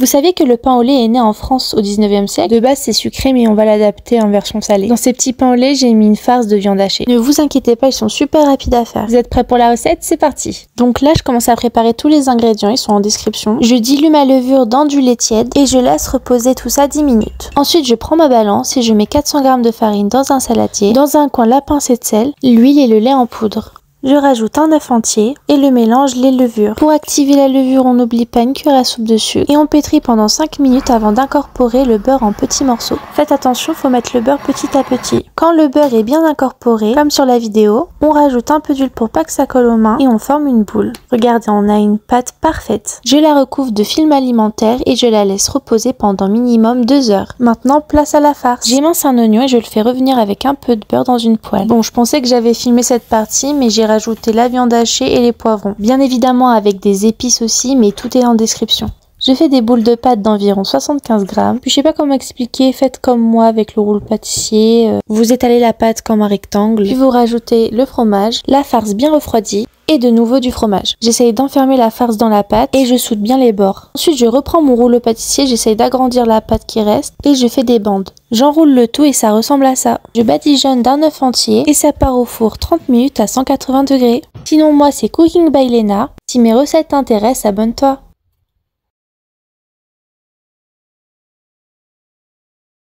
Vous saviez que le pain au lait est né en France au 19e siècle? De base c'est sucré mais on va l'adapter en version salée. Dans ces petits pains au lait, j'ai mis une farce de viande hachée. Ne vous inquiétez pas, ils sont super rapides à faire. Vous êtes prêts pour la recette? C'est parti. Donc là je commence à préparer tous les ingrédients, ils sont en description. Je dilue ma levure dans du lait tiède et je laisse reposer tout ça 10 minutes. Ensuite je prends ma balance et je mets 400 g de farine dans un saladier. Dans un coin la pincée de sel, l'huile et le lait en poudre. Je rajoute un œuf entier et le mélange les levures. Pour activer la levure, on n'oublie pas une cuillère à soupe de sucre et on pétrit pendant 5 minutes avant d'incorporer le beurre en petits morceaux. Faites attention, faut mettre le beurre petit à petit. Quand le beurre est bien incorporé, comme sur la vidéo, on rajoute un peu d'huile pour pas que ça colle aux mains et on forme une boule. Regardez, on a une pâte parfaite. Je la recouvre de film alimentaire et je la laisse reposer pendant minimum 2 heures. Maintenant, place à la farce. J'émince un oignon et je le fais revenir avec un peu de beurre dans une poêle. Bon, je pensais que j'avais filmé cette partie, mais j'ai rajouter la viande hachée et les poivrons. Bien évidemment avec des épices aussi, mais tout est en description. Je fais des boules de pâte d'environ 75 g. Puis je sais pas comment expliquer, faites comme moi avec le roule pâtissier. Vous étalez la pâte comme un rectangle. Puis vous rajoutez le fromage, la farce bien refroidie et de nouveau du fromage. J'essaye d'enfermer la farce dans la pâte et je soude bien les bords. Ensuite je reprends mon rouleau pâtissier, j'essaye d'agrandir la pâte qui reste et je fais des bandes. J'enroule le tout et ça ressemble à ça. Je badigeonne d'un œuf entier et ça part au four 30 minutes à 180 degrés. Sinon moi c'est Cooking by Lena. Si mes recettes t'intéressent, abonne-toi.